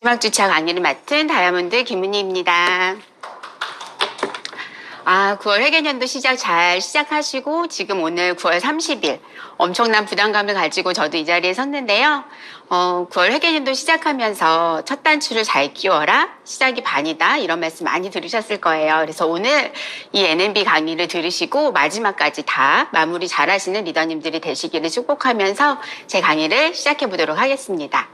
음악주차 강의를 맡은 다이아몬드 김은희입니다. 9월 회계연도 시작 잘 시작하시고 지금 오늘 9월 30일 엄청난 부담감을 가지고 저도 이 자리에 섰는데요. 9월 회계연도 시작하면서 첫 단추를 잘 끼워라, 시작이 반이다, 이런 말씀 많이 들으셨을 거예요. 그래서 오늘 이 NMB 강의를 들으시고 마지막까지 다 마무리 잘 하시는 리더님들이 되시기를 축복하면서 제 강의를 시작해 보도록 하겠습니다.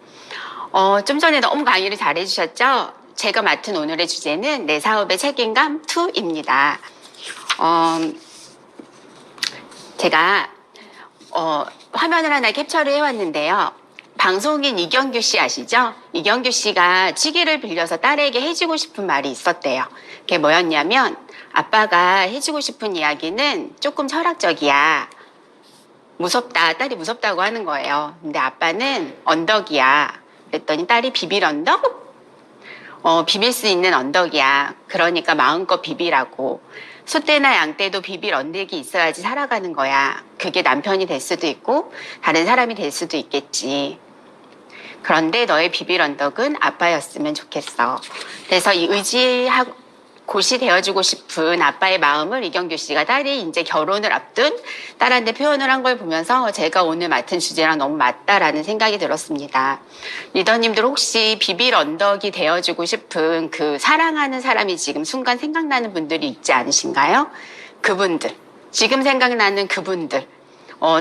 좀 전에 너무 강의를 잘 해주셨죠? 제가 맡은 오늘의 주제는 내 사업의 책임감 2입니다. 제가 화면을 하나 캡처를 해왔는데요. 방송인 이경규 씨 아시죠? 이경규 씨가 치기를 빌려서 딸에게 해주고 싶은 말이 있었대요. 그게 뭐였냐면 아빠가 해주고 싶은 이야기는 조금 철학적이야. 무섭다. 딸이 무섭다고 하는 거예요. 근데 아빠는 언덕이야. 그랬더니 딸이 비빌 언덕? 비빌 수 있는 언덕이야. 그러니까 마음껏 비비라고. 소떼나 양떼도 비빌 언덕이 있어야지 살아가는 거야. 그게 남편이 될 수도 있고 다른 사람이 될 수도 있겠지. 그런데 너의 비빌 언덕은 아빠였으면 좋겠어. 그래서 이 의지하고 곧이 되어주고 싶은 아빠의 마음을 이경규 씨가 딸이 이제 결혼을 앞둔 딸한테 표현을 한 걸 보면서 제가 오늘 맡은 주제랑 너무 맞다라는 생각이 들었습니다. 리더님들 혹시 비빌 언덕이 되어주고 싶은 그 사랑하는 사람이 지금 순간 생각나는 분들이 있지 않으신가요? 그분들, 지금 생각나는 그분들.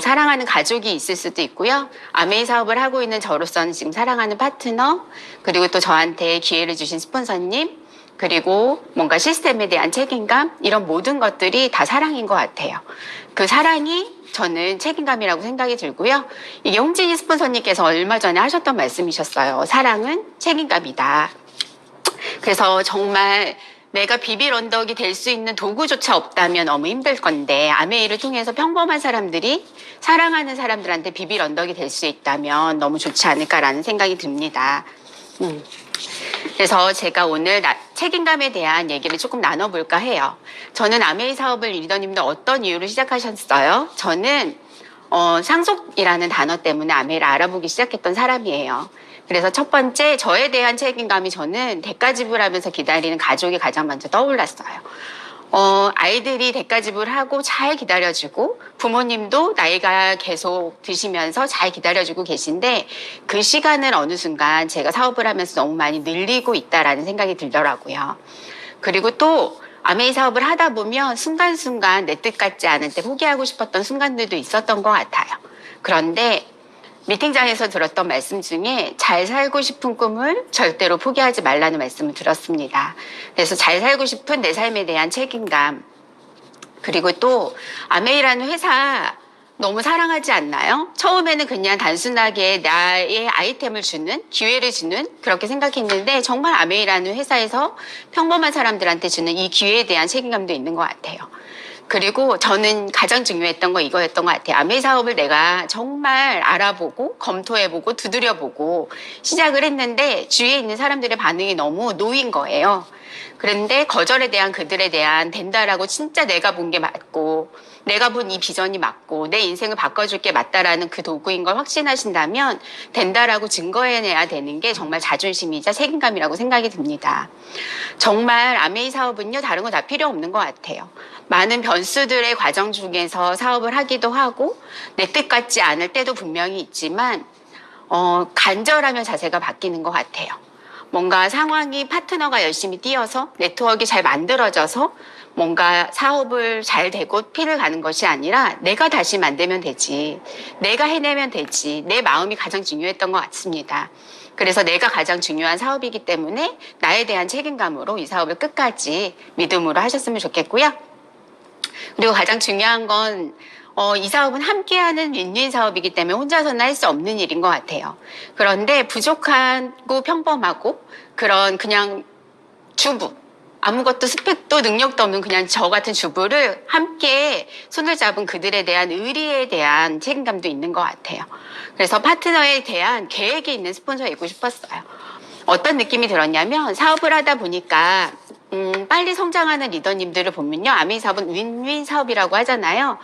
사랑하는 가족이 있을 수도 있고요. 아메이 사업을 하고 있는 저로서는 지금 사랑하는 파트너, 그리고 또 저한테 기회를 주신 스폰서님, 그리고 뭔가 시스템에 대한 책임감, 이런 모든 것들이 다 사랑인 것 같아요. 그 사랑이 저는 책임감이라고 생각이 들고요. 이게 홍진희 스폰서님께서 얼마 전에 하셨던 말씀이셨어요. 사랑은 책임감이다. 그래서 정말 내가 비빌 언덕이 될 수 있는 도구조차 없다면 너무 힘들 건데 아메이를 통해서 평범한 사람들이 사랑하는 사람들한테 비빌 언덕이 될 수 있다면 너무 좋지 않을까라는 생각이 듭니다. 그래서 제가 오늘 책임감에 대한 얘기를 조금 나눠볼까 해요. 저는 아메이 사업을 리더님도 어떤 이유로 시작하셨어요? 저는 상속이라는 단어 때문에 아메이를 알아보기 시작했던 사람이에요. 그래서 첫 번째 저에 대한 책임감이 저는 대가 지불하면서 기다리는 가족이 가장 먼저 떠올랐어요. 아이들이 대가 지불하고 잘 기다려주고 부모님도 나이가 계속 드시면서 잘 기다려주고 계신데 그 시간을 어느 순간 제가 사업을 하면서 너무 많이 늘리고 있다라는 생각이 들더라고요. 그리고 또 아메이 사업을 하다 보면 순간순간 내 뜻 같지 않을 때 포기하고 싶었던 순간들도 있었던 것 같아요. 그런데 미팅장에서 들었던 말씀 중에 잘 살고 싶은 꿈을 절대로 포기하지 말라는 말씀을 들었습니다. 그래서 잘 살고 싶은 내 삶에 대한 책임감, 그리고 또 아메이라는 회사 너무 사랑하지 않나요? 처음에는 그냥 단순하게 나의 아이템을 주는, 기회를 주는 그렇게 생각했는데 정말 아메이라는 회사에서 평범한 사람들한테 주는 이 기회에 대한 책임감도 있는 것 같아요. 그리고 저는 가장 중요했던 거 이거였던 것 같아요. 아메이 사업을 내가 정말 알아보고 검토해보고 두드려보고 시작을 했는데 주위에 있는 사람들의 반응이 너무 노인 거예요. 그런데 거절에 대한 그들에 대한 된다라고 진짜 내가 본 게 맞고 내가 본 이 비전이 맞고 내 인생을 바꿔줄 게 맞다라는 그 도구인 걸 확신하신다면 된다라고 증거해내야 되는 게 정말 자존심이자 책임감이라고 생각이 듭니다. 정말 아메이 사업은요 다른 거 다 필요 없는 것 같아요. 많은 변수들의 과정 중에서 사업을 하기도 하고 내 뜻 같지 않을 때도 분명히 있지만 간절하면 자세가 바뀌는 것 같아요. 뭔가 상황이 파트너가 열심히 뛰어서 네트워크가 잘 만들어져서 뭔가 사업을 잘 되고 피를 가는 것이 아니라 내가 다시 만들면 되지, 내가 해내면 되지, 내 마음이 가장 중요했던 것 같습니다. 그래서 내가 가장 중요한 사업이기 때문에 나에 대한 책임감으로 이 사업을 끝까지 믿음으로 하셨으면 좋겠고요. 그리고 가장 중요한 건 이 사업은 함께하는 윈윈 사업이기 때문에 혼자서는 할 수 없는 일인 것 같아요. 그런데 부족하고 평범하고 그런 그냥 주부, 아무것도 스펙도 능력도 없는 그냥 저 같은 주부를 함께 손을 잡은 그들에 대한 의리에 대한 책임감도 있는 것 같아요. 그래서 파트너에 대한 계획이 있는 스폰서이고 싶었어요. 어떤 느낌이 들었냐면 사업을 하다 보니까 빨리 성장하는 리더님들을 보면요. 아메이 사업은 윈윈 사업이라고 하잖아요.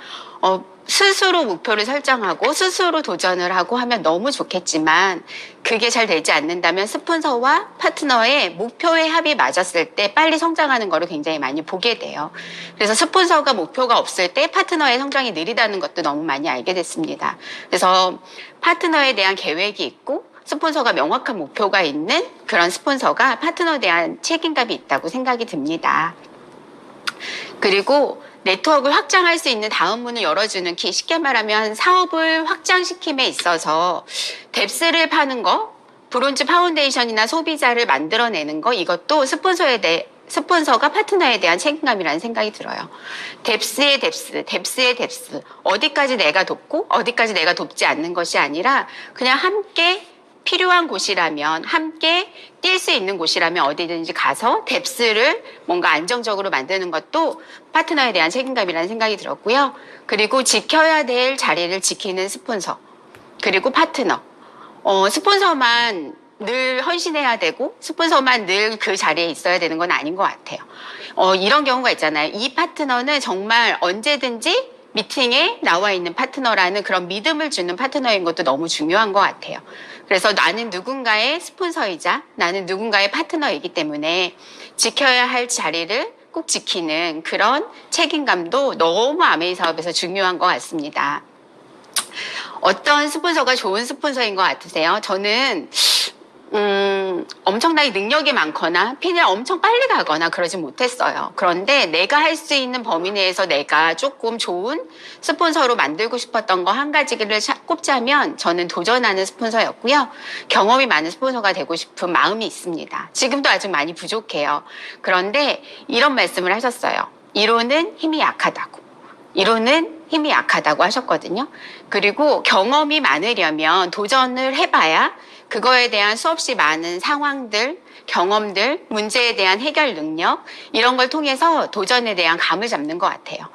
스스로 목표를 설정하고 스스로 도전을 하고 하면 너무 좋겠지만 그게 잘 되지 않는다면 스폰서와 파트너의 목표의 합이 맞았을 때 빨리 성장하는 거를 굉장히 많이 보게 돼요. 그래서 스폰서가 목표가 없을 때 파트너의 성장이 느리다는 것도 너무 많이 알게 됐습니다. 그래서 파트너에 대한 계획이 있고 스폰서가 명확한 목표가 있는 그런 스폰서가 파트너에 대한 책임감이 있다고 생각이 듭니다. 그리고 네트워크를 확장할 수 있는 다음 문을 열어주는 키, 쉽게 말하면 사업을 확장시킴에 있어서 뎁스를 파는 거, 브론즈 파운데이션이나 소비자를 만들어내는 거, 이것도 스폰서가 파트너에 대한 책임감이라는 생각이 들어요. 뎁스의 뎁스. 어디까지 내가 돕고 어디까지 내가 돕지 않는 것이 아니라 그냥 함께 필요한 곳이라면, 함께 뛸 수 있는 곳이라면 어디든지 가서 뎁스를 뭔가 안정적으로 만드는 것도 파트너에 대한 책임감이라는 생각이 들었고요. 그리고 지켜야 될 자리를 지키는 스폰서, 그리고 파트너. 스폰서만 늘 헌신해야 되고 스폰서만 늘 그 자리에 있어야 되는 건 아닌 것 같아요. 이런 경우가 있잖아요. 이 파트너는 정말 언제든지 미팅에 나와 있는 파트너라는 그런 믿음을 주는 파트너인 것도 너무 중요한 것 같아요. 그래서 나는 누군가의 스폰서이자 나는 누군가의 파트너이기 때문에 지켜야 할 자리를 꼭 지키는 그런 책임감도 너무 아메이 사업에서 중요한 것 같습니다. 어떤 스폰서가 좋은 스폰서인 것 같으세요? 저는 엄청나게 능력이 많거나 핀을 엄청 빨리 가거나 그러지 못했어요. 그런데 내가 할 수 있는 범위 내에서 내가 조금 좋은 스폰서로 만들고 싶었던 거 한 가지를 꼽자면 저는 도전하는 스폰서였고요. 경험이 많은 스폰서가 되고 싶은 마음이 있습니다. 지금도 아직 많이 부족해요. 그런데 이런 말씀을 하셨어요. 이론은 힘이 약하다고. 이론은 힘이 약하다고 하셨거든요. 그리고 경험이 많으려면 도전을 해봐야 그거에 대한 수없이 많은 상황들, 경험들, 문제에 대한 해결 능력 이런 걸 통해서 도전에 대한 감을 잡는 것 같아요.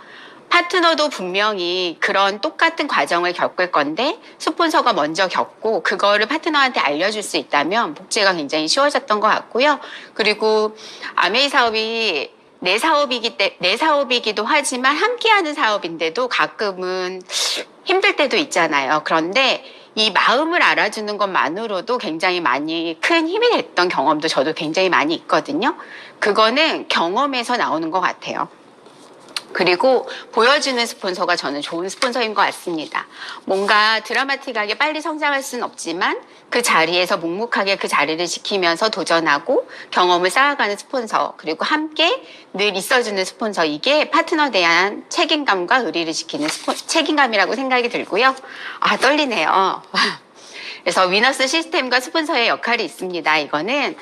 파트너도 분명히 그런 똑같은 과정을 겪을 건데 스폰서가 먼저 겪고 그거를 파트너한테 알려줄 수 있다면 복제가 굉장히 쉬워졌던 것 같고요. 그리고 아메이 사업이 내 사업이기도 하지만 함께하는 사업인데도 가끔은 힘들 때도 있잖아요. 그런데 이 마음을 알아주는 것만으로도 굉장히 많이 큰 힘이 됐던 경험도 저도 굉장히 많이 있거든요. 그거는 경험에서 나오는 것 같아요. 그리고 보여주는 스폰서가 저는 좋은 스폰서인 것 같습니다. 뭔가 드라마틱하게 빨리 성장할 수는 없지만 그 자리에서 묵묵하게 그 자리를 지키면서 도전하고 경험을 쌓아가는 스폰서, 그리고 함께 늘 있어주는 스폰서, 이게 파트너에 대한 책임감과 의리를 지키는 책임감이라고 생각이 들고요. 아, 떨리네요. 그래서 위너스 시스템과 스폰서의 역할이 있습니다. 이거는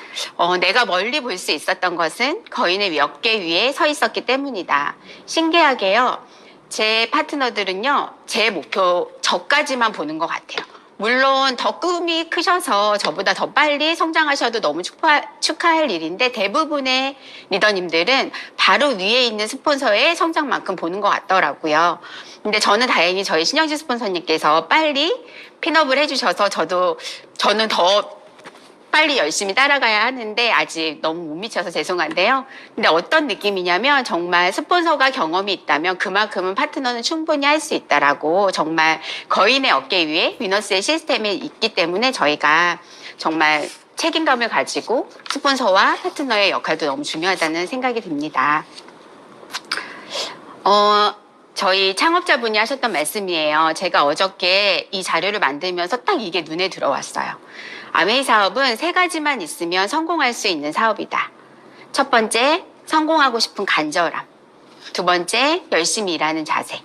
내가 멀리 볼 수 있었던 것은 거인의 몇 개 위에 서 있었기 때문이다. 신기하게요. 제 파트너들은요. 제 목표 저까지만 보는 것 같아요. 물론 더 꿈이 크셔서 저보다 더 빨리 성장하셔도 너무 축하할 일인데 대부분의 리더님들은 바로 위에 있는 스폰서의 성장만큼 보는 것 같더라고요. 근데 저는 다행히 저희 신영지 스폰서님께서 빨리 핀업을 해주셔서 저는 더 빨리 열심히 따라가야 하는데 아직 너무 못 미쳐서 죄송한데요. 근데 어떤 느낌이냐면 정말 스폰서가 경험이 있다면 그만큼은 파트너는 충분히 할 수 있다라고 정말 거인의 어깨 위에 위너스의 시스템이 있기 때문에 저희가 정말 책임감을 가지고 스폰서와 파트너의 역할도 너무 중요하다는 생각이 듭니다. 저희 창업자분이 하셨던 말씀이에요. 제가 어저께 이 자료를 만들면서 딱 이게 눈에 들어왔어요. 아메이 사업은 3가지만 있으면 성공할 수 있는 사업이다. 첫 번째, 성공하고 싶은 간절함. 2번째, 열심히 일하는 자세.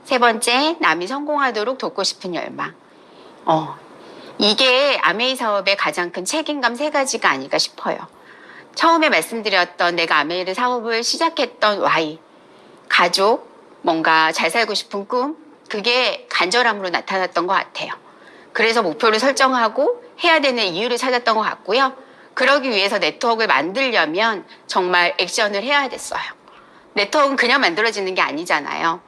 3번째, 남이 성공하도록 돕고 싶은 열망. 이게 아메이 사업의 가장 큰 책임감 3가지가 아닐까 싶어요. 처음에 말씀드렸던 내가 아메이 사업을 시작했던 why, 가족, 뭔가 잘 살고 싶은 꿈, 그게 간절함으로 나타났던 것 같아요. 그래서 목표를 설정하고 해야 되는 이유를 찾았던 것 같고요. 그러기 위해서 네트워크를 만들려면 정말 액션을 해야 됐어요. 네트워크는 그냥 만들어지는 게 아니잖아요.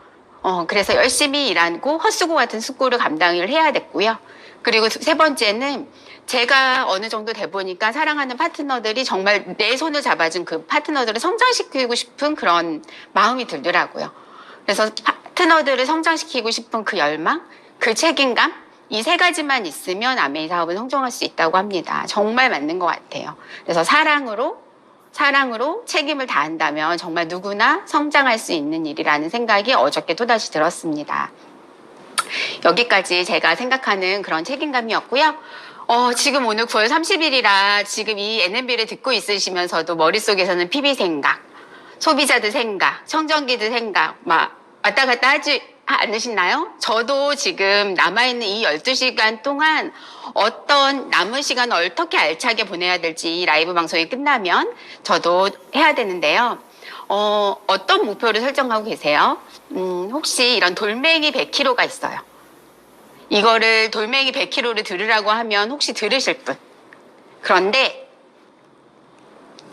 그래서 열심히 일하고 헛수고 같은 숙고를 감당을 해야 됐고요. 그리고 3번째는 제가 어느 정도 돼 보니까 사랑하는 파트너들이 정말 내 손을 잡아준 그 파트너들을 성장시키고 싶은 그런 마음이 들더라고요. 그래서 파트너들을 성장시키고 싶은 그 열망, 그 책임감, 이 세 가지만 있으면 아메이 사업은 성공할 수 있다고 합니다. 정말 맞는 것 같아요. 그래서 사랑으로 책임을 다한다면 정말 누구나 성장할 수 있는 일이라는 생각이 어저께 또다시 들었습니다. 여기까지 제가 생각하는 그런 책임감이었고요. 지금 오늘 9월 30일이라 지금 이 NMB를 듣고 있으시면서도 머릿속에서는 PB 생각, 소비자들 생각, 청정기들 생각 막 왔다 갔다 하지 않으시나요? 저도 지금 남아있는 이 12시간 동안 어떤 남은 시간을 어떻게 알차게 보내야 될지 이 라이브 방송이 끝나면 저도 해야 되는데요. 어떤 목표를 설정하고 계세요? 혹시 이런 돌멩이 100kg가 있어요. 이거를 돌멩이 100kg를 들으라고 하면 혹시 들으실 분? 그런데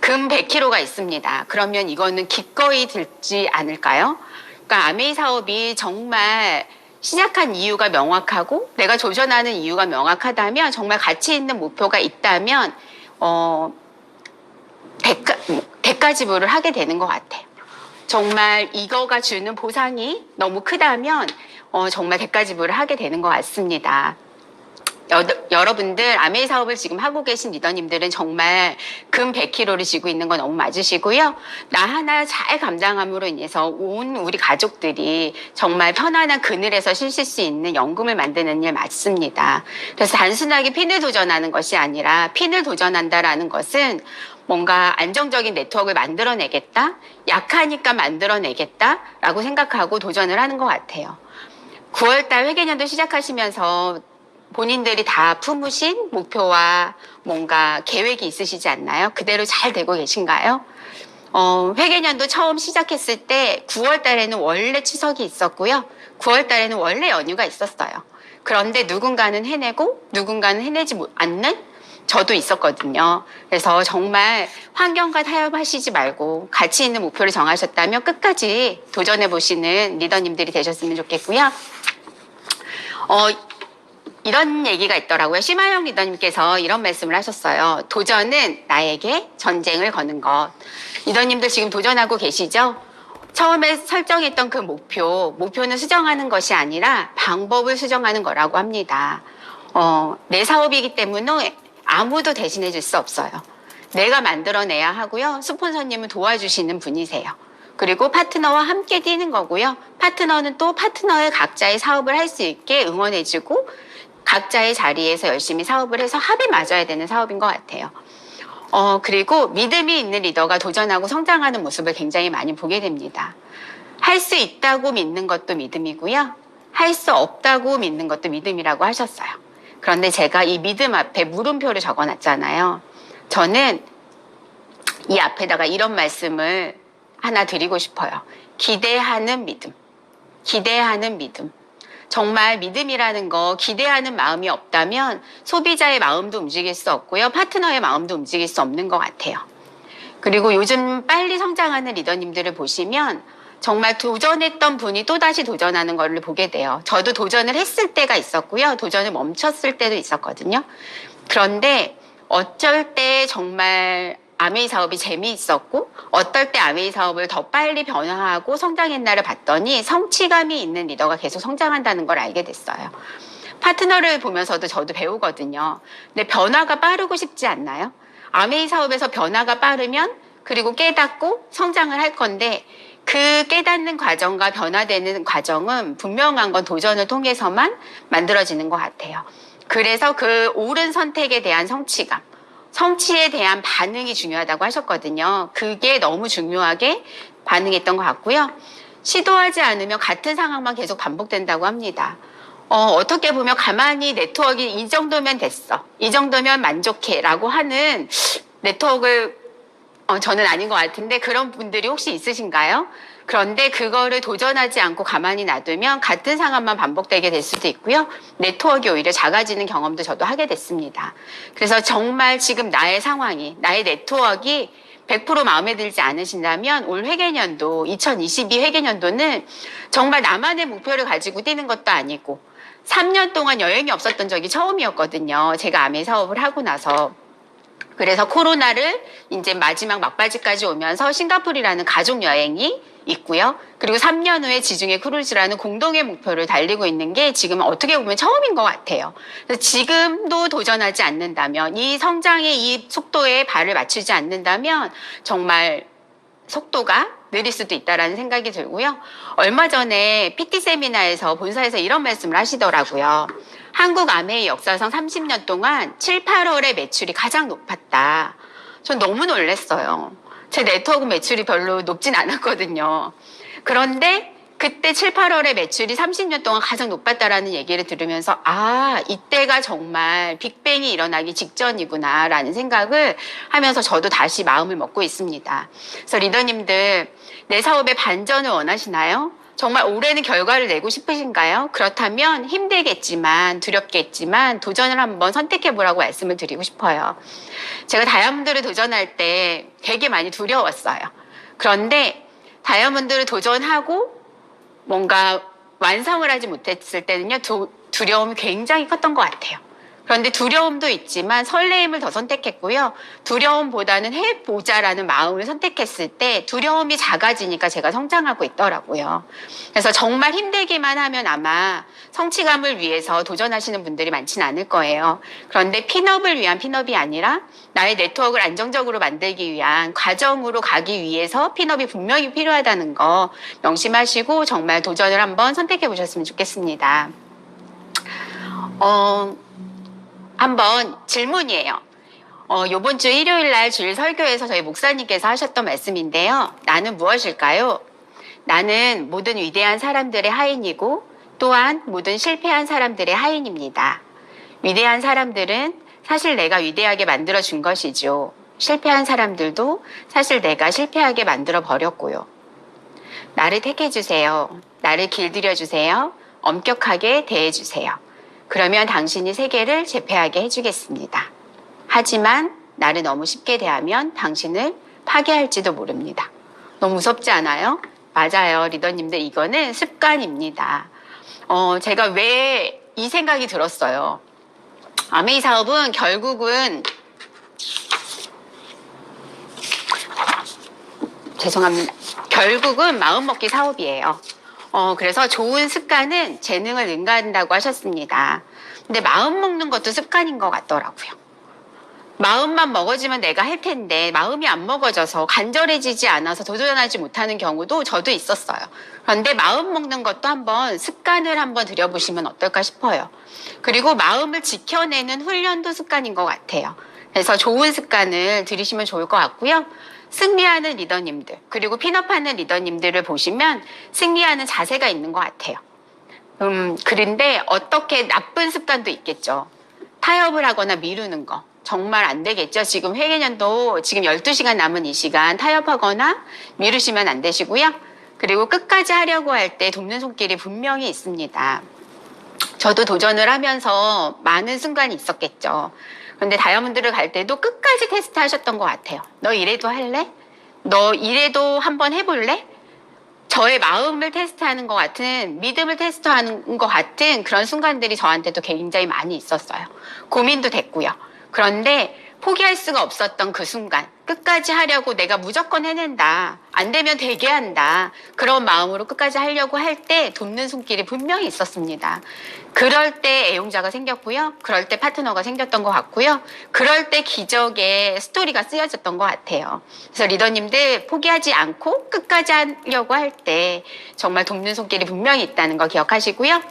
금 100kg가 있습니다. 그러면 이거는 기꺼이 들지 않을까요? 그러니까 아메이 사업이 정말 시작한 이유가 명확하고 내가 도전하는 이유가 명확하다면 정말 가치 있는 목표가 있다면 대가 지불을 하게 되는 것 같아요. 정말 이거가 주는 보상이 너무 크다면 정말 대가 지불을 하게 되는 것 같습니다. 여러분들 아메이 사업을 지금 하고 계신 리더님들은 정말 금 100kg를 쥐고 있는 건 너무 맞으시고요. 나 하나 잘 감당함으로 인해서 온 우리 가족들이 정말 편안한 그늘에서 쉬실 수 있는 연금을 만드는 일 맞습니다. 그래서 단순하게 핀을 도전하는 것이 아니라 핀을 도전한다라는 것은 뭔가 안정적인 네트워크를 만들어내겠다, 약하니까 만들어내겠다라고 생각하고 도전을 하는 것 같아요. 9월달 회계년도 시작하시면서 본인들이 다 품으신 목표와 뭔가 계획이 있으시지 않나요? 그대로 잘 되고 계신가요? 회계년도 처음 시작했을 때 9월 달에는 원래 추석이 있었고요. 9월 달에는 원래 연휴가 있었어요. 그런데 누군가는 해내고 누군가는 해내지 않는 저도 있었거든요. 그래서 정말 환경과 타협하시지 말고 가치 있는 목표를 정하셨다면 끝까지 도전해 보시는 리더님들이 되셨으면 좋겠고요. 이런 얘기가 있더라고요. 심하영 리더님께서 이런 말씀을 하셨어요. 도전은 나에게 전쟁을 거는 것. 리더님들 지금 도전하고 계시죠? 처음에 설정했던 그 목표는 수정하는 것이 아니라 방법을 수정하는 거라고 합니다. 내 사업이기 때문에 아무도 대신해 줄 수 없어요. 내가 만들어내야 하고요. 스폰서님은 도와주시는 분이세요. 그리고 파트너와 함께 뛰는 거고요. 파트너는 또 파트너의 각자의 사업을 할 수 있게 응원해주고 각자의 자리에서 열심히 사업을 해서 합이 맞아야 되는 사업인 것 같아요. 그리고 믿음이 있는 리더가 도전하고 성장하는 모습을 굉장히 많이 보게 됩니다. 할 수 있다고 믿는 것도 믿음이고요. 할 수 없다고 믿는 것도 믿음이라고 하셨어요. 그런데 제가 이 믿음 앞에 물음표를 적어놨잖아요. 저는 이 앞에다가 이런 말씀을 하나 드리고 싶어요. 기대하는 믿음. 기대하는 믿음. 정말 믿음이라는 거 기대하는 마음이 없다면 소비자의 마음도 움직일 수 없고요. 파트너의 마음도 움직일 수 없는 것 같아요. 그리고 요즘 빨리 성장하는 리더님들을 보시면 정말 도전했던 분이 또다시 도전하는 걸 보게 돼요. 저도 도전을 했을 때가 있었고요. 도전을 멈췄을 때도 있었거든요. 그런데 어쩔 때 정말 아메이 사업이 재미있었고 어떨 때 아메이 사업을 더 빨리 변화하고 성장했나를 봤더니 성취감이 있는 리더가 계속 성장한다는 걸 알게 됐어요. 파트너를 보면서도 저도 배우거든요. 근데 변화가 빠르고 싶지 않나요? 아메이 사업에서 변화가 빠르면 그리고 깨닫고 성장을 할 건데 그 깨닫는 과정과 변화되는 과정은 분명한 건 도전을 통해서만 만들어지는 것 같아요. 그래서 그 옳은 선택에 대한 성취감, 성취에 대한 반응이 중요하다고 하셨거든요. 그게 너무 중요하게 반응했던 것 같고요. 시도하지 않으면 같은 상황만 계속 반복된다고 합니다. 어떻게 보면 가만히 네트워크가 이 정도면 됐어. 이 정도면 만족해. 라고 하는 네트워크를 저는 아닌 것 같은데 그런 분들이 혹시 있으신가요? 그런데 그거를 도전하지 않고 가만히 놔두면 같은 상황만 반복되게 될 수도 있고요. 네트워크가 오히려 작아지는 경험도 저도 하게 됐습니다. 그래서 정말 지금 나의 상황이, 나의 네트워크가 100% 마음에 들지 않으신다면 올 회계년도, 2022 회계년도는 정말 나만의 목표를 가지고 뛰는 것도 아니고 3년 동안 여행이 없었던 적이 처음이었거든요. 제가 아메 사업을 하고 나서. 그래서 코로나를 이제 마지막 막바지까지 오면서 싱가포르라는 가족 여행이 있고요. 그리고 3년 후에 지중해 크루즈라는 공동의 목표를 달리고 있는 게 지금은 어떻게 보면 처음인 것 같아요. 그래서 지금도 도전하지 않는다면, 이 성장의 이 속도에 발을 맞추지 않는다면 정말 속도가 느릴 수도 있다라는 생각이 들고요. 얼마 전에 PT 세미나에서 본사에서 이런 말씀을 하시더라고요. 한국 아메이 역사상 30년 동안 7, 8월의 매출이 가장 높았다. 전 너무 놀랐어요. 제 네트워크 매출이 별로 높진 않았거든요. 그런데 그때 7, 8월의 매출이 30년 동안 가장 높았다라는 얘기를 들으면서 이때가 정말 빅뱅이 일어나기 직전이구나라는 생각을 하면서 저도 다시 마음을 먹고 있습니다. 그래서 리더님들, 내 사업의 반전을 원하시나요? 정말 올해는 결과를 내고 싶으신가요? 그렇다면 힘들겠지만 두렵겠지만 도전을 한번 선택해보라고 말씀을 드리고 싶어요. 제가 다이아몬드를 도전할 때 되게 많이 두려웠어요. 그런데 다이아몬드를 도전하고 뭔가 완성을 하지 못했을 때는요, 두려움이 굉장히 컸던 것 같아요. 그런데 두려움도 있지만 설레임을 더 선택했고요. 두려움보다는 해보자라는 마음을 선택했을 때 두려움이 작아지니까 제가 성장하고 있더라고요. 그래서 정말 힘들기만 하면 아마 성취감을 위해서 도전하시는 분들이 많지는 않을 거예요. 그런데 핀업을 위한 핀업이 아니라 나의 네트워크를 안정적으로 만들기 위한 과정으로 가기 위해서 핀업이 분명히 필요하다는 거 명심하시고 정말 도전을 한번 선택해 보셨으면 좋겠습니다. 한번 질문이에요. 요번 주 일요일 날 주일 설교에서 저희 목사님께서 하셨던 말씀인데요. 나는 무엇일까요? 나는 모든 위대한 사람들의 하인이고 또한 모든 실패한 사람들의 하인입니다. 위대한 사람들은 사실 내가 위대하게 만들어준 것이죠. 실패한 사람들도 사실 내가 실패하게 만들어 버렸고요. 나를 택해주세요. 나를 길들여주세요. 엄격하게 대해주세요. 그러면 당신이 세계를 제패하게 해주겠습니다. 하지만 나를 너무 쉽게 대하면 당신을 파괴할지도 모릅니다. 너무 무섭지 않아요? 맞아요. 리더님들, 이거는 습관입니다. 제가 왜 이 생각이 들었어요. 아메이 사업은 결국은 마음먹기 사업이에요. 그래서 좋은 습관은 재능을 능가한다고 하셨습니다. 근데 마음 먹는 것도 습관인 것 같더라고요. 마음만 먹어지면 내가 할 텐데 마음이 안 먹어져서 간절해지지 않아서 도전하지 못하는 경우도 저도 있었어요. 그런데 마음 먹는 것도 한번 습관을 한번 들여보시면 어떨까 싶어요. 그리고 마음을 지켜내는 훈련도 습관인 것 같아요. 그래서 좋은 습관을 들이시면 좋을 것 같고요. 승리하는 리더님들, 그리고 핀업하는 리더님들을 보시면 승리하는 자세가 있는 것 같아요. 그런데 어떻게 나쁜 습관도 있겠죠. 타협을 하거나 미루는 거. 정말 안 되겠죠. 지금 회계년도 지금 12시간 남은 이 시간 타협하거나 미루시면 안 되시고요. 그리고 끝까지 하려고 할 때 돕는 손길이 분명히 있습니다. 저도 도전을 하면서 많은 순간이 있었겠죠. 그런데 다이아몬드를 갈 때도 끝까지 테스트 하셨던 것 같아요. 너 이래도 할래? 너 이래도 한번 해볼래? 저의 마음을 테스트하는 것 같은, 믿음을 테스트하는 것 같은 그런 순간들이 저한테도 굉장히 많이 있었어요. 고민도 됐고요. 그런데 포기할 수가 없었던 그 순간, 끝까지 하려고 내가 무조건 해낸다, 안 되면 되게 한다, 그런 마음으로 끝까지 하려고 할 때 돕는 손길이 분명히 있었습니다. 그럴 때 애용자가 생겼고요. 그럴 때 파트너가 생겼던 것 같고요. 그럴 때 기적의 스토리가 쓰여졌던 것 같아요. 그래서 리더님들 포기하지 않고 끝까지 하려고 할 때 정말 돕는 손길이 분명히 있다는 거 기억하시고요.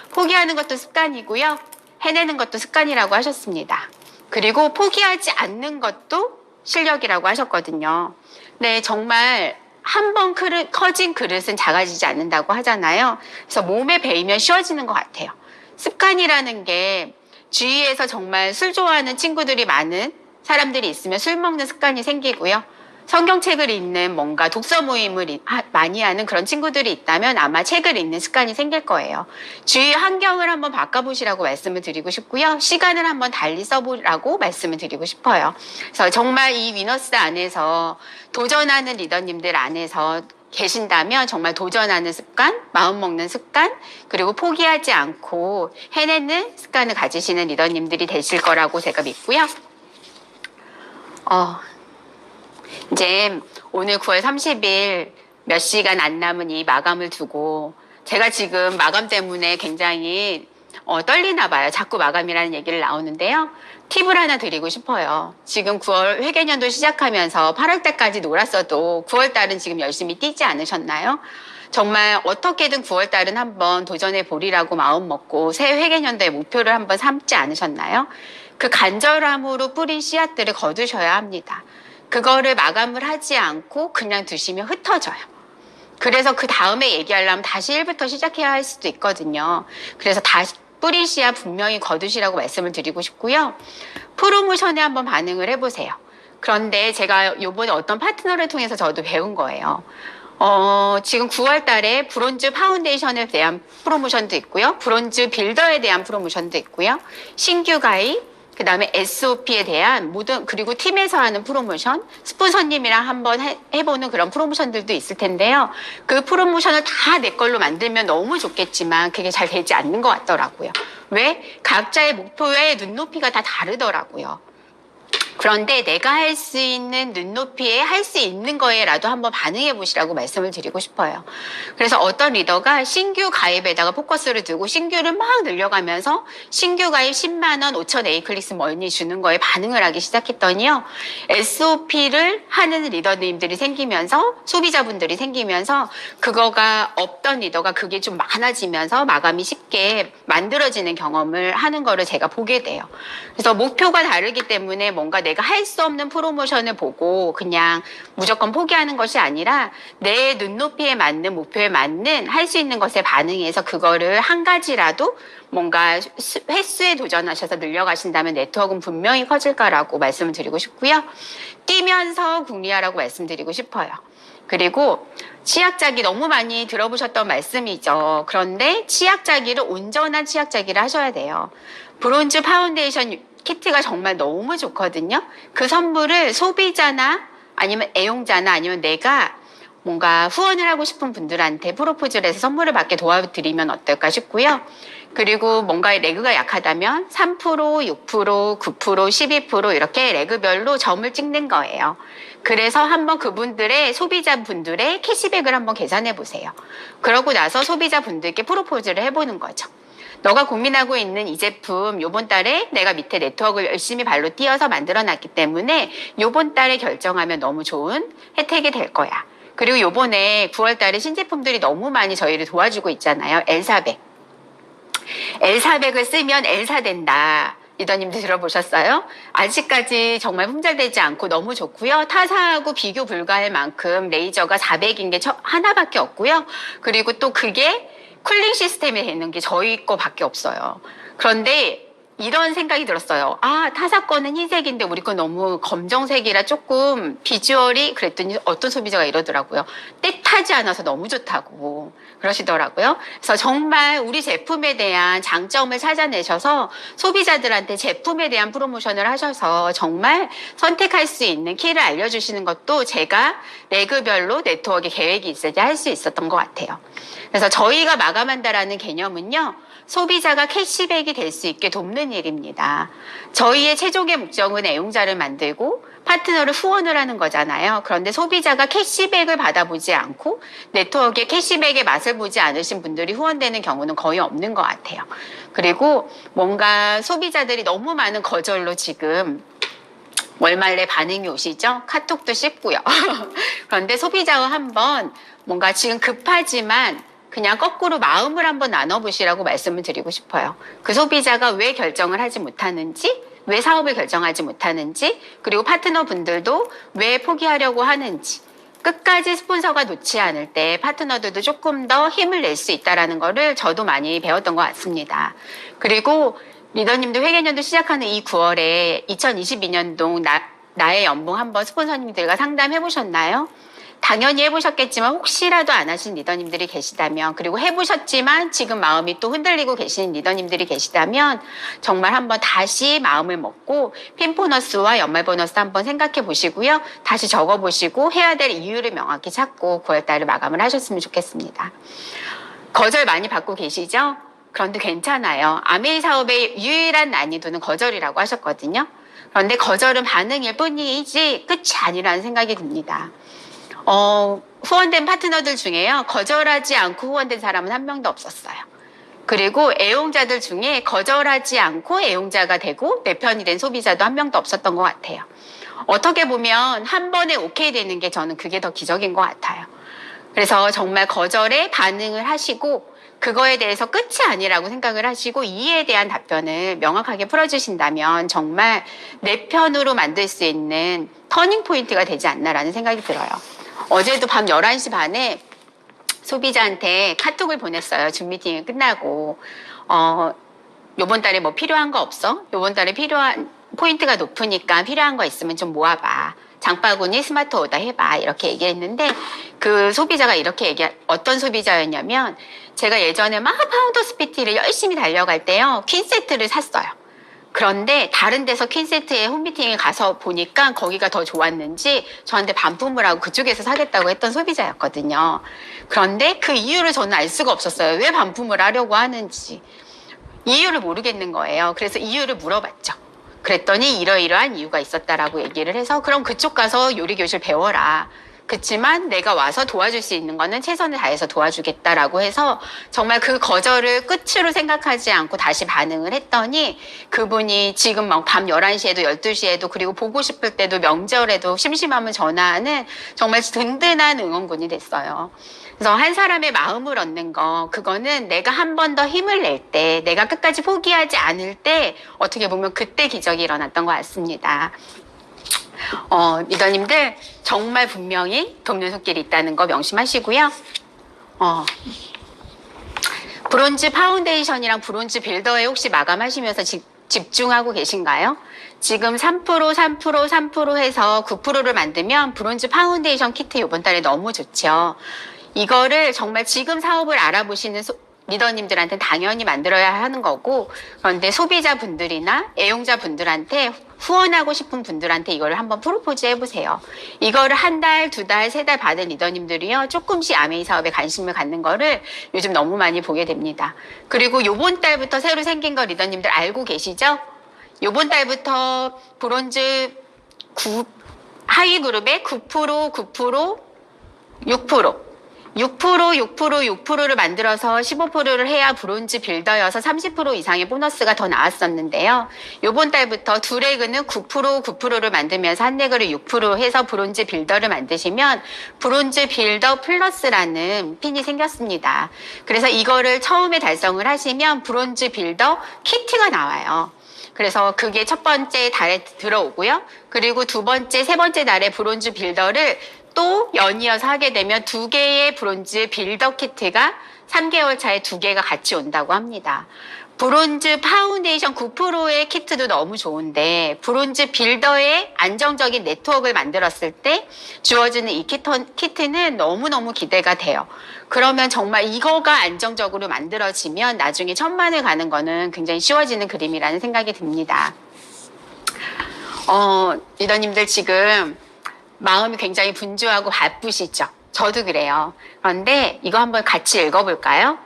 포기하는 것도 습관이고요. 해내는 것도 습관이라고 하셨습니다. 그리고 포기하지 않는 것도 실력이라고 하셨거든요. 네, 정말 한 번 커진 그릇은 작아지지 않는다고 하잖아요. 그래서 몸에 배이면 쉬워지는 것 같아요. 습관이라는 게 주위에서 정말 술 좋아하는 친구들이 많은 사람들이 있으면 술 먹는 습관이 생기고요. 성경책을 읽는 뭔가 독서 모임을 많이 하는 그런 친구들이 있다면 아마 책을 읽는 습관이 생길 거예요. 주위 환경을 한번 바꿔보시라고 말씀을 드리고 싶고요. 시간을 한번 달리 써보라고 말씀을 드리고 싶어요. 그래서 정말 이 위너스 안에서 도전하는 리더님들 안에서 계신다면 정말 도전하는 습관, 마음먹는 습관, 그리고 포기하지 않고 해내는 습관을 가지시는 리더님들이 되실 거라고 제가 믿고요. 이제 오늘 9월 30일 몇 시간 안 남은 이 마감을 두고 제가 지금 마감 때문에 굉장히 떨리나 봐요. 자꾸 마감이라는 얘기를 나오는데요. 팁을 하나 드리고 싶어요. 지금 9월 회계년도 시작하면서 8월 달까지 놀았어도 9월 달은 지금 열심히 뛰지 않으셨나요? 정말 어떻게든 9월 달은 한번 도전해 보리라고 마음 먹고 새 회계년도의 목표를 한번 삼지 않으셨나요? 그 간절함으로 뿌린 씨앗들을 거두셔야 합니다. 그거를 마감을 하지 않고 그냥 두시면 흩어져요. 그래서 그 다음에 얘기하려면 다시 1부터 시작해야 할 수도 있거든요. 그래서 다시 뿌린 씨앗 분명히 거두시라고 말씀을 드리고 싶고요. 프로모션에 한번 반응을 해보세요. 그런데 제가 요번에 어떤 파트너를 통해서 저도 배운 거예요. 지금 9월 달에 브론즈 파운데이션에 대한 프로모션도 있고요. 브론즈 빌더에 대한 프로모션도 있고요. 신규 가입, 그 다음에 SOP에 대한 모든, 그리고 팀에서 하는 프로모션, 스폰서님이랑 한번 해보는 그런 프로모션들도 있을 텐데요. 그 프로모션을 다 내 걸로 만들면 너무 좋겠지만 그게 잘 되지 않는 것 같더라고요. 왜? 각자의 목표의 눈높이가 다 다르더라고요. 그런데 내가 할 수 있는 눈높이에 할 수 있는 거에라도 한번 반응해 보시라고 말씀을 드리고 싶어요. 그래서 어떤 리더가 신규 가입에다가 포커스를 두고 신규를 막 늘려가면서 신규 가입 10만 원, 5천 A 클릭스 멀리 주는 거에 반응을 하기 시작했더니요. SOP를 하는 리더님들이 생기면서 소비자분들이 생기면서 그거가 없던 리더가 그게 좀 많아지면서 마감이 쉽게 만들어지는 경험을 하는 거를 제가 보게 돼요. 그래서 목표가 다르기 때문에 뭔가 내가 할 수 없는 프로모션을 보고 그냥 무조건 포기하는 것이 아니라 내 눈높이에 맞는 목표에 맞는 할 수 있는 것에 반응해서 그거를 한 가지라도 뭔가 횟수에 도전하셔서 늘려가신다면 네트워크는 분명히 커질 거라고 말씀을 드리고 싶고요. 뛰면서 궁리하라고 말씀드리고 싶어요. 그리고 치약 짜기 너무 많이 들어보셨던 말씀이죠. 그런데 치약 짜기를 온전한 치약 짜기를 하셔야 돼요. 브론즈 파운데이션 키트가 정말 너무 좋거든요. 그 선물을 소비자나 아니면 애용자나 아니면 내가 뭔가 후원을 하고 싶은 분들한테 프로포즈를 해서 선물을 받게 도와드리면 어떨까 싶고요. 그리고 뭔가 레그가 약하다면 3%, 6%, 9%, 12% 이렇게 레그별로 점을 찍는 거예요. 그래서 한번 그분들의 소비자분들의 캐시백을 한번 계산해 보세요. 그러고 나서 소비자분들께 프로포즈를 해보는 거죠. 너가 고민하고 있는 이 제품 요번 달에 내가 밑에 네트워크를 열심히 발로 뛰어서 만들어놨기 때문에 요번 달에 결정하면 너무 좋은 혜택이 될 거야. 그리고 요번에 9월 달에 신제품들이 너무 많이 저희를 도와주고 있잖아요. L400. L400을 쓰면 L사 된다. 리더님들 들어보셨어요? 아직까지 정말 품절되지 않고 너무 좋고요. 타사하고 비교 불가할 만큼 레이저가 400인 게 하나밖에 없고요. 그리고 또 그게 쿨링 시스템이 되는 게 저희 거밖에 없어요. 그런데 이런 생각이 들었어요. 아, 타사 거는 흰색인데 우리 거 너무 검정색이라 조금 비주얼이 그랬더니 어떤 소비자가 이러더라고요. 때 타지 않아서 너무 좋다고 그러시더라고요. 그래서 정말 우리 제품에 대한 장점을 찾아내셔서 소비자들한테 제품에 대한 프로모션을 하셔서 정말 선택할 수 있는 키를 알려주시는 것도 제가 레그별로 네트워크 계획이 있을 때 할 수 있었던 것 같아요. 그래서 저희가 마감한다라는 개념은요. 소비자가 캐시백이 될 수 있게 돕는 일입니다. 저희의 최종의 목적은 애용자를 만들고 파트너를 후원을 하는 거잖아요. 그런데 소비자가 캐시백을 받아보지 않고 네트워크의 캐시백의 맛을 보지 않으신 분들이 후원되는 경우는 거의 없는 것 같아요. 그리고 뭔가 소비자들이 너무 많은 거절로 지금 월말에 반응이 오시죠? 카톡도 씹고요. 그런데 소비자와 한번 뭔가 지금 급하지만 그냥 거꾸로 마음을 한번 나눠보시라고 말씀을 드리고 싶어요. 그 소비자가 왜 결정을 하지 못하는지, 왜 사업을 결정하지 못하는지, 그리고 파트너분들도 왜 포기하려고 하는지, 끝까지 스폰서가 놓지 않을 때 파트너들도 조금 더 힘을 낼 수 있다는 거를 저도 많이 배웠던 것 같습니다. 그리고 리더님도 회계년도 시작하는 이 9월에 2022년도 나의 연봉 한번 스폰서님들과 상담해 보셨나요? 당연히 해보셨겠지만 혹시라도 안 하신 리더님들이 계시다면, 그리고 해보셨지만 지금 마음이 또 흔들리고 계시는 리더님들이 계시다면 정말 한번 다시 마음을 먹고 핀 보너스와 연말 보너스 한번 생각해 보시고요. 다시 적어 보시고 해야 될 이유를 명확히 찾고 9월달을 마감을 하셨으면 좋겠습니다. 거절 많이 받고 계시죠? 그런데 괜찮아요. 아메이 사업의 유일한 난이도는 거절이라고 하셨거든요. 그런데 거절은 반응일 뿐이지 끝이 아니라는 생각이 듭니다. 후원된 파트너들 중에요. 거절하지 않고 후원된 사람은 한 명도 없었어요. 그리고 애용자들 중에 거절하지 않고 애용자가 되고 내 편이 된 소비자도 한 명도 없었던 것 같아요. 어떻게 보면 한 번에 오케이 되는 게 저는 그게 더 기적인 것 같아요. 그래서 정말 거절에 반응을 하시고 그거에 대해서 끝이 아니라고 생각을 하시고 이에 대한 답변을 명확하게 풀어주신다면 정말 내 편으로 만들 수 있는 터닝 포인트가 되지 않나라는 생각이 들어요. 어제도 밤 11시 반에 소비자한테 카톡을 보냈어요. 줌 미팅이 끝나고. 요번 달에 뭐 필요한 거 없어? 요번 달에 필요한 포인트가 높으니까 필요한 거 있으면 좀 모아봐. 장바구니 스마트 오더 해봐. 이렇게 얘기했는데 그 소비자가 어떤 소비자였냐면 제가 예전에 막 파운더스 PT를 열심히 달려갈 때요. 퀸 세트를 샀어요. 그런데 다른 데서 퀸 세트에 홈미팅에 가서 보니까 거기가 더 좋았는지 저한테 반품을 하고 그쪽에서 사겠다고 했던 소비자였거든요. 그런데 그 이유를 저는 알 수가 없었어요. 왜 반품을 하려고 하는지. 이유를 모르겠는 거예요. 그래서 이유를 물어봤죠. 그랬더니 이러이러한 이유가 있었다라고 얘기를 해서 그럼 그쪽 가서 요리교실 배워라. 그렇지만 내가 와서 도와줄 수 있는 거는 최선을 다해서 도와주겠다라고 해서 정말 그 거절을 끝으로 생각하지 않고 다시 반응을 했더니 그분이 지금 막 밤 11시에도 12시에도 그리고 보고 싶을 때도 명절에도 심심하면 전화하는 정말 든든한 응원군이 됐어요. 그래서 한 사람의 마음을 얻는 거, 그거는 내가 한 번 더 힘을 낼 때, 내가 끝까지 포기하지 않을 때 어떻게 보면 그때 기적이 일어났던 것 같습니다. 리더님들 정말 분명히 돕는 손길이 있다는 거 명심하시고요. 브론즈 파운데이션이랑 브론즈 빌더에 혹시 마감하시면서 집중하고 계신가요? 지금 3%, 3%, 3% 해서 9%를 만들면 브론즈 파운데이션 키트 이번 달에 너무 좋죠. 이거를 정말 지금 사업을 알아보시는 리더님들한테 당연히 만들어야 하는 거고, 그런데 소비자분들이나 애용자분들한테 후원하고 싶은 분들한테 이거를 한번 프로포즈 해보세요. 이거를 한 달, 두 달, 세 달 받은 리더님들이요. 조금씩 아메이 사업에 관심을 갖는 거를 요즘 너무 많이 보게 됩니다. 그리고 요번 달부터 새로 생긴 거 리더님들 알고 계시죠? 요번 달부터 브론즈 하위 그룹에 9%, 9%, 6%, 6%를 만들어서 15%를 해야 브론즈 빌더여서 30% 이상의 보너스가 더 나왔었는데요. 요번 달부터 두 레그는 9%를 만들면서 한 레그를 6% 해서 브론즈 빌더를 만드시면 브론즈 빌더 플러스라는 핀이 생겼습니다. 그래서 이거를 처음에 달성을 하시면 브론즈 빌더 키트가 나와요. 그래서 그게 첫 번째 달에 들어오고요. 그리고 두 번째, 세 번째 달에 브론즈 빌더를 또 연이어서 하게 되면 두 개의 브론즈 빌더 키트가 3개월 차에 두 개가 같이 온다고 합니다. 브론즈 파운데이션 9%의 키트도 너무 좋은데 브론즈 빌더의 안정적인 네트워크를 만들었을 때 주어지는 이 키트는 너무너무 기대가 돼요. 그러면 정말 이거가 안정적으로 만들어지면 나중에 1000만을 가는 거는 굉장히 쉬워지는 그림이라는 생각이 듭니다. 리더님들 지금 마음이 굉장히 분주하고 바쁘시죠? 저도 그래요. 그런데 이거 한번 같이 읽어볼까요?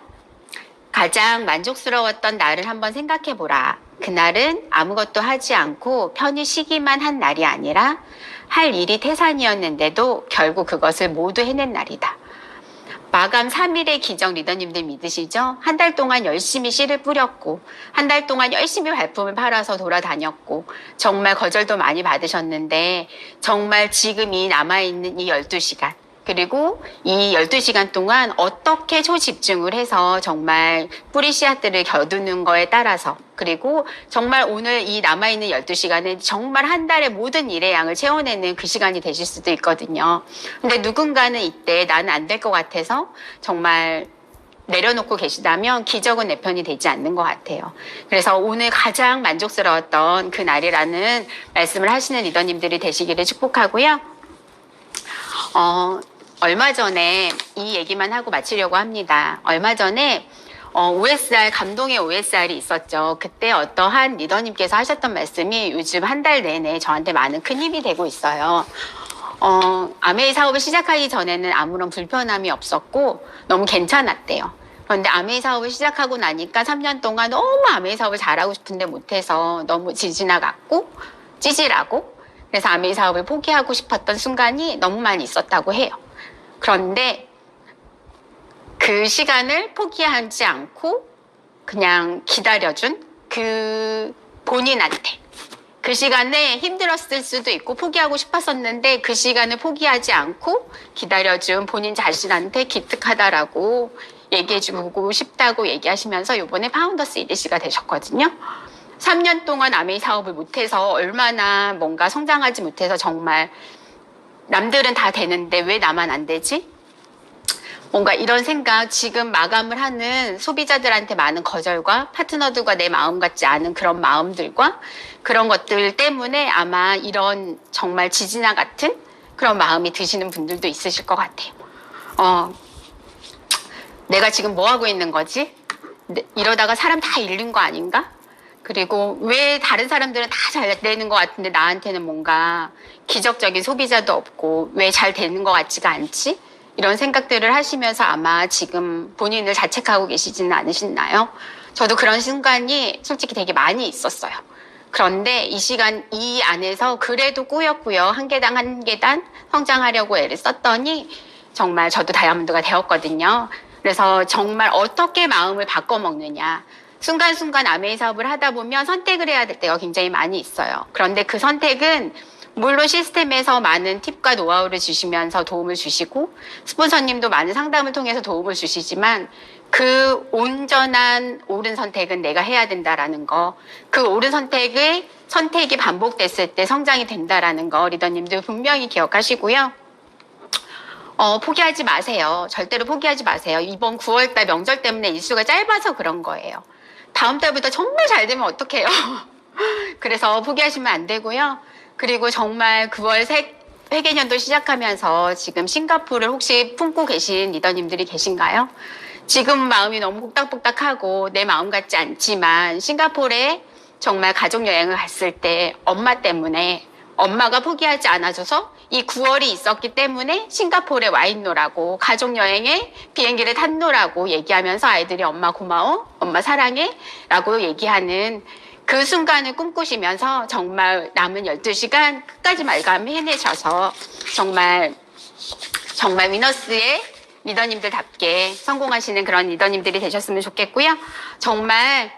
가장 만족스러웠던 날을 한번 생각해보라. 그날은 아무것도 하지 않고 편히 쉬기만 한 날이 아니라 할 일이 태산이었는데도 결국 그것을 모두 해낸 날이다. 마감 3일의 기적 리더님들 믿으시죠? 한 달 동안 열심히 씨를 뿌렸고 한 달 동안 열심히 발품을 팔아서 돌아다녔고 정말 거절도 많이 받으셨는데 정말 지금 이 남아있는 이 12시간 그리고 이 12시간 동안 어떻게 초집중을 해서 정말 뿌리 씨앗들을 겨두는 거에 따라서 그리고 정말 오늘 이 남아있는 12시간은 정말 한 달의 모든 일의 양을 채워내는 그 시간이 되실 수도 있거든요. 근데 누군가는 이때 나는 안 될 것 같아서 정말 내려놓고 계시다면 기적은 내 편이 되지 않는 것 같아요. 그래서 오늘 가장 만족스러웠던 그 날이라는 말씀을 하시는 리더님들이 되시기를 축복하고요. 얼마 전에 이 얘기만 하고 마치려고 합니다. 얼마 전에 OSR, 감동의 OSR이 있었죠. 그때 어떠한 리더님께서 하셨던 말씀이 요즘 한 달 내내 저한테 많은 큰 힘이 되고 있어요. 아메이 사업을 시작하기 전에는 아무런 불편함이 없었고 너무 괜찮았대요. 그런데 아메이 사업을 시작하고 나니까 3년 동안 너무 아메이 사업을 잘하고 싶은데 못해서 너무 지지나갔고 찌질하고 그래서 아메이 사업을 포기하고 싶었던 순간이 너무 많이 있었다고 해요. 그런데 그 시간을 포기하지 않고 그냥 기다려준 그 본인한테 그 시간에 힘들었을 수도 있고 포기하고 싶었었는데 그 시간을 포기하지 않고 기다려준 본인 자신한테 기특하다라고 얘기해주고 싶다고 얘기하시면서 이번에 파운더스 EDC가 되셨거든요. 3년 동안 아메이 사업을 못해서 얼마나 뭔가 성장하지 못해서 정말 남들은 다 되는데 왜 나만 안 되지? 뭔가 이런 생각, 지금 마감을 하는 소비자들한테 많은 거절과 파트너들과 내 마음 같지 않은 그런 마음들과 그런 것들 때문에 아마 이런 정말 지지나 같은 그런 마음이 드시는 분들도 있으실 것 같아요. 내가 지금 뭐 하고 있는 거지? 이러다가 사람 다 잃는 거 아닌가? 그리고 왜 다른 사람들은 다 잘 되는 것 같은데 나한테는 뭔가 기적적인 소비자도 없고 왜 잘 되는 것 같지가 않지? 이런 생각들을 하시면서 아마 지금 본인을 자책하고 계시지는 않으시나요? 저도 그런 순간이 솔직히 되게 많이 있었어요. 그런데 이 시간 이 안에서 그래도 꾸역꾸역 한 계단 한 계단 성장하려고 애를 썼더니 정말 저도 다이아몬드가 되었거든요. 그래서 정말 어떻게 마음을 바꿔먹느냐. 순간순간 아메이 사업을 하다 보면 선택을 해야 될 때가 굉장히 많이 있어요. 그런데 그 선택은 물론 시스템에서 많은 팁과 노하우를 주시면서 도움을 주시고 스폰서님도 많은 상담을 통해서 도움을 주시지만 그 온전한 옳은 선택은 내가 해야 된다라는 거, 그 옳은 선택이 반복됐을 때 성장이 된다라는 거 리더님들 분명히 기억하시고요. 포기하지 마세요. 절대로 포기하지 마세요. 이번 9월달 명절 때문에 일수가 짧아서 그런 거예요. 다음 달부터 정말 잘 되면 어떡해요? 그래서 포기하시면 안 되고요. 그리고 정말 9월 회계년도 시작하면서 지금 싱가포르를 혹시 품고 계신 리더님들이 계신가요? 지금 마음이 너무 복닥복닥하고 내 마음 같지 않지만 싱가포르에 정말 가족여행을 갔을 때 엄마 때문에 엄마가 포기하지 않아줘서 이 9월이 있었기 때문에 싱가포르에 와 있노라고 가족여행에 비행기를 탔노라고 얘기하면서 아이들이 엄마 고마워, 엄마 사랑해 라고 얘기하는 그 순간을 꿈꾸시면서 정말 남은 12시간 끝까지 마감해내셔서 정말 위너스의 리더님들답게 성공하시는 그런 리더님들이 되셨으면 좋겠고요. 정말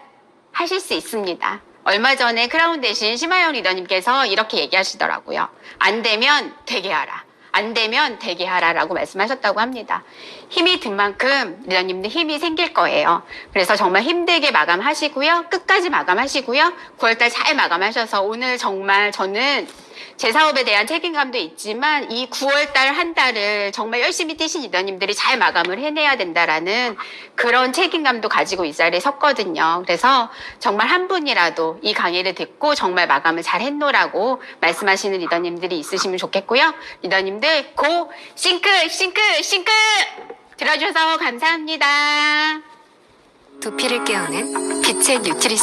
하실 수 있습니다. 얼마 전에 크라운 대신 심하영 리더님께서 이렇게 얘기하시더라고요. 안 되면 되게 하라. 안 되면 되게 하라라고 말씀하셨다고 합니다. 힘이 든 만큼 리더님들 힘이 생길 거예요. 그래서 정말 힘들게 마감하시고요. 끝까지 마감하시고요. 9월달 잘 마감하셔서 오늘 정말 저는 제 사업에 대한 책임감도 있지만 이 9월달 한 달을 정말 열심히 뛰신 리더님들이 잘 마감을 해내야 된다라는 그런 책임감도 가지고 이 자리에 섰거든요. 그래서 정말 한 분이라도 이 강의를 듣고 정말 마감을 잘 했노라고 말씀하시는 리더님들이 있으시면 좋겠고요. 리더님들 고 싱크 들어주셔서 감사합니다. 두피를 깨우는 빛의 뉴트리션